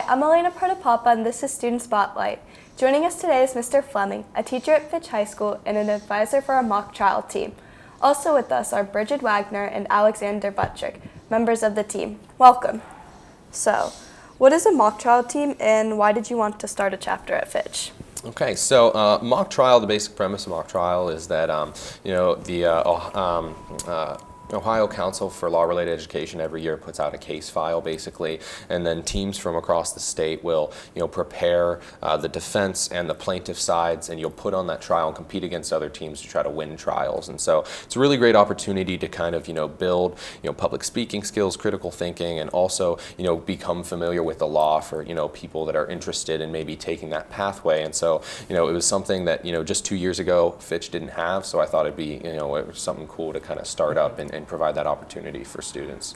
I'm Elena Pratapapa, and this is Student Spotlight. Joining us today is Mr. Fleming, a teacher at Fitch High School and an advisor for our mock trial team. Also with us are Brighid Wagner and Alexander Butrick, members of the team. Welcome. So, what is a mock trial team, and why did you want to start a chapter at Fitch? Okay, so mock trial, the basic premise of mock trial is that, Ohio Council for Law-Related Education every year puts out a case file, basically, and then teams from across the state will, prepare the defense and the plaintiff sides, and you'll put on that trial and compete against other teams to try to win trials. And so it's a really great opportunity to kind of, build, public speaking skills, critical thinking, and also, become familiar with the law for, people that are interested in maybe taking that pathway. And so, it was something that, just 2 years ago Fitch didn't have, so I thought it'd be, it was something cool to kind of start up and provide that opportunity for students.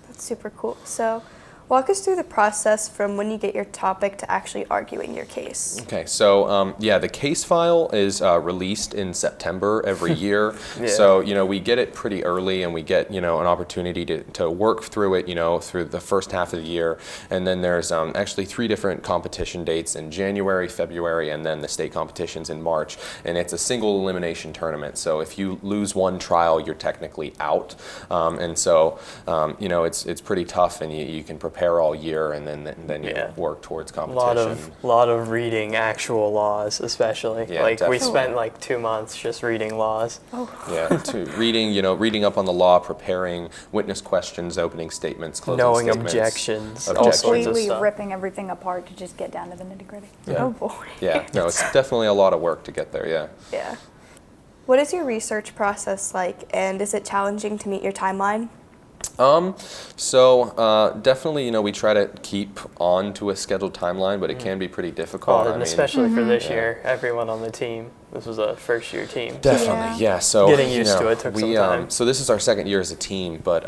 That's super cool. So, walk us through the process from when you get your topic to actually arguing your case. Okay, so the case file is released in September every year. Yeah. So, we get it pretty early, and we get, an opportunity to work through it, through the first half of the year. And then there's actually 3 different competition dates in January, February, and then the state competitions in March. And it's a single elimination tournament. So if you lose one trial, you're technically out. And so, it's pretty tough, and you can prepare all year, and then you work towards competition. Lot of reading actual laws, especially. Yeah, we definitely. spent 2 months just reading laws. Oh. Yeah, reading up on the law, preparing witness questions, opening statements, closing Knowing statements. objections, all Objections. sorts of Completely stuff. ripping everything apart to just get down to the nitty-gritty. Yeah. Oh boy. Yeah, no, it's definitely a lot of work to get there, yeah. Yeah. What is your research process like, and is it challenging to meet your timeline? Definitely, we try to keep on to a scheduled timeline, but it can be pretty difficult. And especially for this year, everyone on the team. This was a first-year team. Definitely, yeah. So getting used to it took some time. So this is our second year as a team, but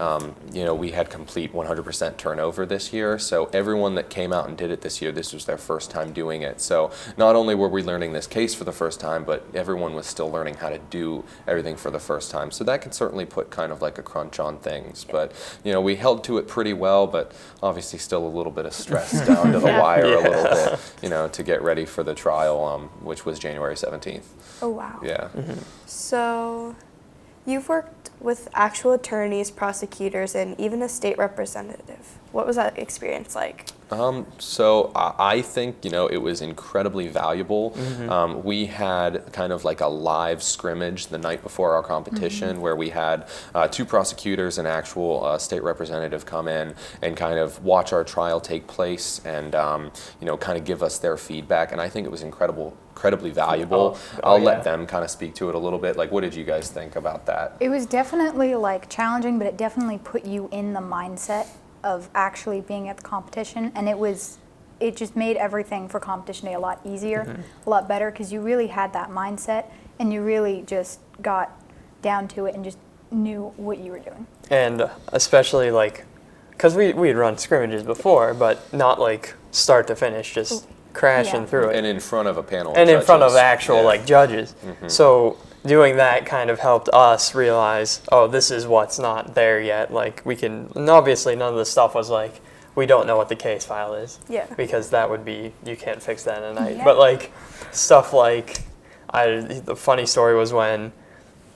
we had complete 100% turnover this year. So everyone that came out and did it this year, this was their first time doing it. So not only were we learning this case for the first time, but everyone was still learning how to do everything for the first time. So that can certainly put kind of like a crunch on things. But we held to it pretty well, but obviously still a little bit of stress down to the wire a little bit, to get ready for the trial, which was January 17th. Oh wow. Yeah. So, you've worked with actual attorneys, prosecutors, and even a state representative. What was that experience like? So I think, it was incredibly valuable. We had kind of like a live scrimmage the night before our competition where we had 2 prosecutors and actual state representative come in and kind of watch our trial take place and, kind of give us their feedback. And I think it was incredibly valuable. I'll let them kind of speak to it a little bit. Like, what did you guys think about that? It was definitely challenging, but it definitely put you in the mindset of actually being at the competition, and it just made everything for competition day a lot easier, a lot better, because you really had that mindset and you really just got down to it and just knew what you were doing. And especially because we'd run scrimmages before, but not start to finish, just crashing through it. And in front of a panel of and in judges. front of actual judges. So doing that kind of helped us realize, this is what's not there yet. We can, and obviously none of the stuff was we don't know what the case file is. Yeah. Because that would be, you can't fix that in a night. Yeah. But stuff the funny story was when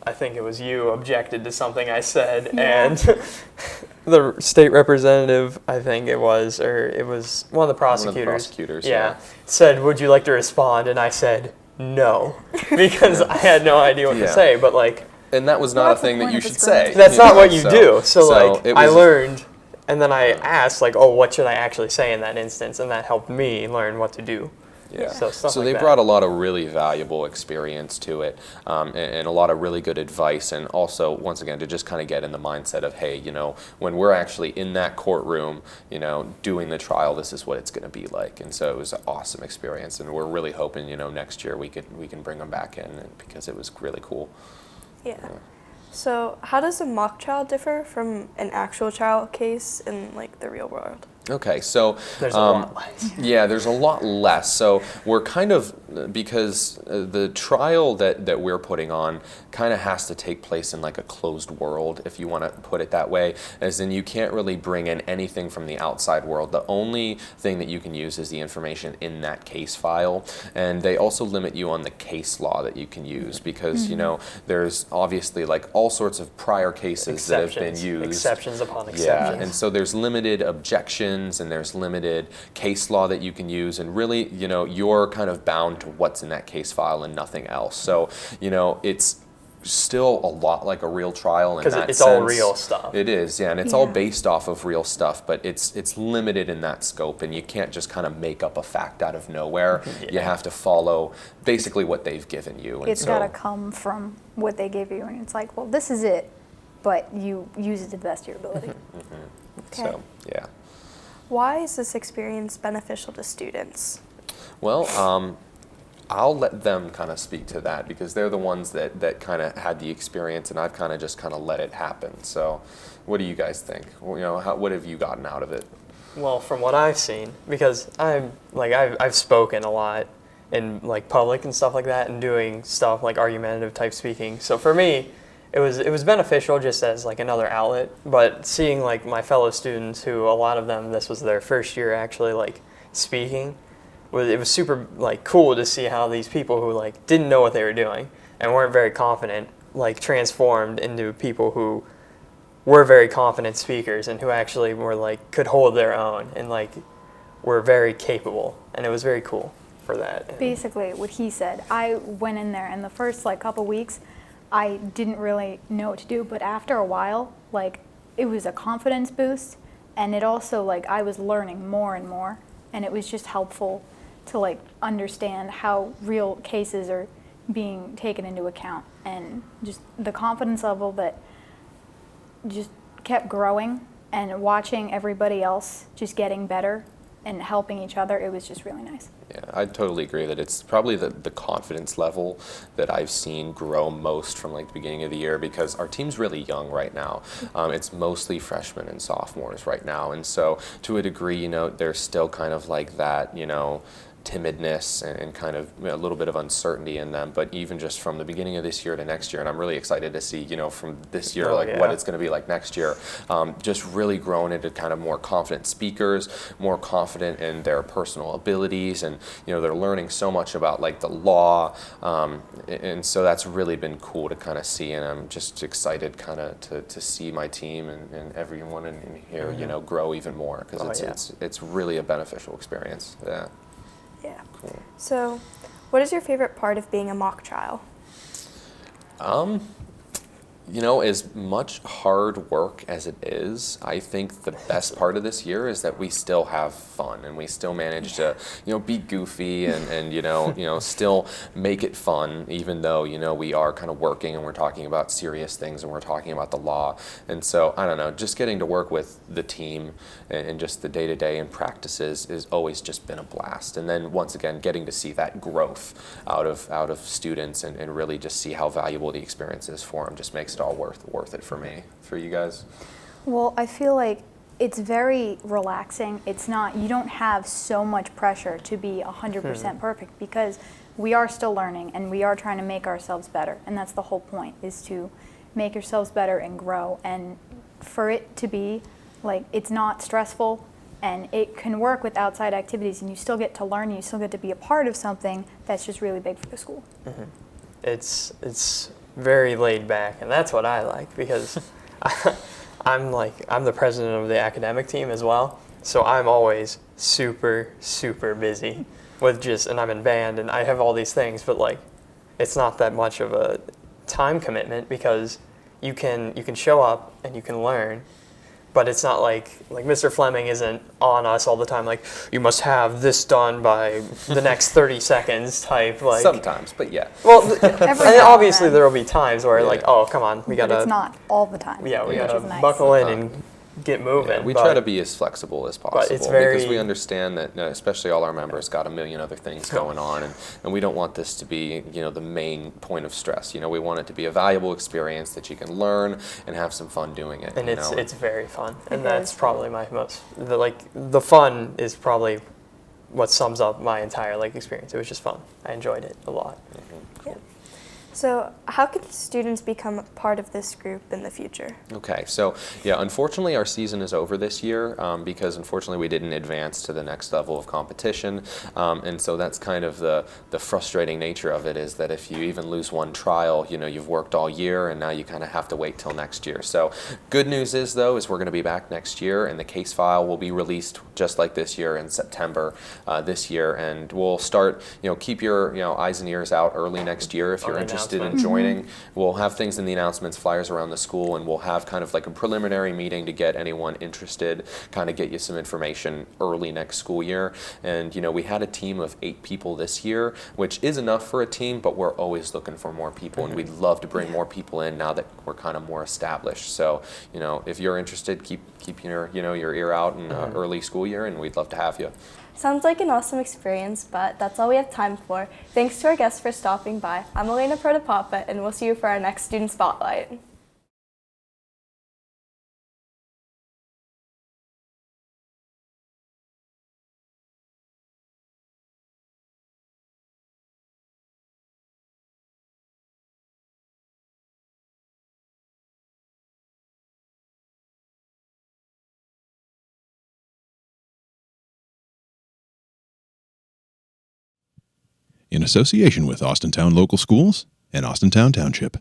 I think it was you objected to something I said, and the state representative, I think it was, or it was one of the prosecutors. Said, "Would you like to respond?" And I said, "No," because I had no idea what to say. But and that was not a thing that you should say. That's not what you do. So I was, learned, and then I asked what should I actually say in that instance, and that helped me learn what to do. Yeah. So they brought a lot of really valuable experience to it, and a lot of really good advice, and also, once again, to just kind of get in the mindset of, hey, when we're actually in that courtroom, doing the trial, this is what it's going to be like. And so it was an awesome experience, and we're really hoping, next year we can bring them back in, because it was really cool. Yeah. So, how does a mock trial differ from an actual trial case in the real world? Okay, so There's a lot less. Yeah, there's a lot less. So we're kind of, because the trial that we're putting on kind of has to take place in like a closed world, if you want to put it that way, as in you can't really bring in anything from the outside world. The only thing that you can use is the information in that case file, and they also limit you on the case law that you can use because, you know, there's obviously like all sorts of prior cases that have been used. Exceptions upon exceptions. Yeah, and so there's limited objections and there's limited case law that you can use, and really, you know, you're kind of bound to what's in that case file and nothing else. So, you know, it's still a lot like a real trial in that sense. Because it's all real stuff. It is, yeah, and it's all based off of real stuff, but it's limited in that scope, and you can't just kind of make up a fact out of nowhere. You have to follow basically what they've given you. And It's got to come from what they gave you, and it's like, well, this is it, but you use it to the best of your ability. Okay. So, yeah. Why is this experience beneficial to students? Well, I'll let them kind of speak to that because they're the ones that kind of had the experience, and I've kind of just kind of let it happen. So what do you guys think? Well, you know, what have you gotten out of it? Well, from what I've seen, because I've spoken a lot in like public and stuff like that, and doing stuff like argumentative type speaking. So for me, it was beneficial just as like another outlet. But seeing like my fellow students, who a lot of them, this was their first year actually like speaking, it was super like cool to see how these people who like didn't know what they were doing and weren't very confident like transformed into people who were very confident speakers and who actually were like could hold their own and like were very capable, and it was very cool for that. Basically, what he said, I went in there, and the first like couple weeks, I didn't really know what to do, but after a while, like it was a confidence boost, and it also like I was learning more and more, and it was just helpful to like understand how real cases are being taken into account, and just the confidence level that just kept growing, and watching everybody else just getting better and helping each other, it was just really nice. Yeah, I totally agree that it's probably the confidence level that I've seen grow most from like the beginning of the year, because our team's really young right now. It's mostly freshmen and sophomores right now, and so to a degree, you know, there's still kind of like that, you know, timidness and kind of a little bit of uncertainty in them. But even just from the beginning of this year to next year, and I'm really excited to see, you know, from this year, what it's going to be like next year, just really growing into kind of more confident speakers, more confident in their personal abilities, and, you know, they're learning so much about like the law, and so that's really been cool to kind of see, and I'm just excited kind of to see my team and everyone in here, you know, grow even more, because it's really a beneficial experience. Yeah. Yeah. Cool. So, what is your favorite part of being a mock trial? You know, as much hard work as it is, I think the best part of this year is that we still have fun, and we still manage to, you know, be goofy and you know, still make it fun, even though, you know, we are kind of working and we're talking about serious things and we're talking about the law. And so, I don't know, just getting to work with the team and just the day-to-day and practices is always just been a blast. And then once again, getting to see that growth out of students and really just see how valuable the experience is for them just makes it all worth it for me. For you guys? Well, I feel like it's very relaxing. It's not, you don't have so much pressure to be 100% perfect, because we are still learning and we are trying to make ourselves better. And that's the whole point, is to make yourselves better and grow. And for it to be like, it's not stressful, and it can work with outside activities, and you still get to learn, you still get to be a part of something that's just really big for the school. It's very laid back, and that's what I like, because I'm the president of the academic team as well, so I'm always super busy with and I'm in band and I have all these things, but like it's not that much of a time commitment, because you can show up and you can learn. But it's not like Mr. Fleming isn't on us all the time, like, you must have this done by the next 30 seconds type. Like, sometimes, but yeah. Well, and obviously there will be times where like, oh, come on, we gotta. But it's not all the time. Yeah, we gotta buckle in and get moving. Yeah, we but try to be as flexible as possible it's because we very- understand that, especially all our members, got a million other things going on, and we don't want this to be, the main point of stress. We want it to be a valuable experience that you can learn and have some fun doing it. And it's very fun, and It that's is. probably my most the fun is probably what sums up my entire experience. It was just fun. I enjoyed it a lot. Yeah. So how can students become part of this group in the future? Okay, so yeah, unfortunately our season is over this year because unfortunately we didn't advance to the next level of competition, and so that's kind of the frustrating nature of it, is that if you even lose one trial, you've worked all year and now you kind of have to wait till next year. So good news is though, is we're going to be back next year, and the case file will be released just like this year in September this year, and we'll start, keep your eyes and ears out early next year if you're interested in joining. We'll have things in the announcements, flyers around the school, and we'll have kind of like a preliminary meeting to get anyone interested, kind of get you some information early next school year. And we had a team of 8 people this year, which is enough for a team, but we're always looking for more people, and we'd love to bring more people in now that we're kind of more established. So if you're interested, keep your your ear out in early school year, and we'd love to have you. Sounds like an awesome experience, but that's all we have time for. Thanks to our guests for stopping by. I'm Elena Protopapa, and we'll see you for our next Student Spotlight. In association with Austintown Local Schools and Austintown Township.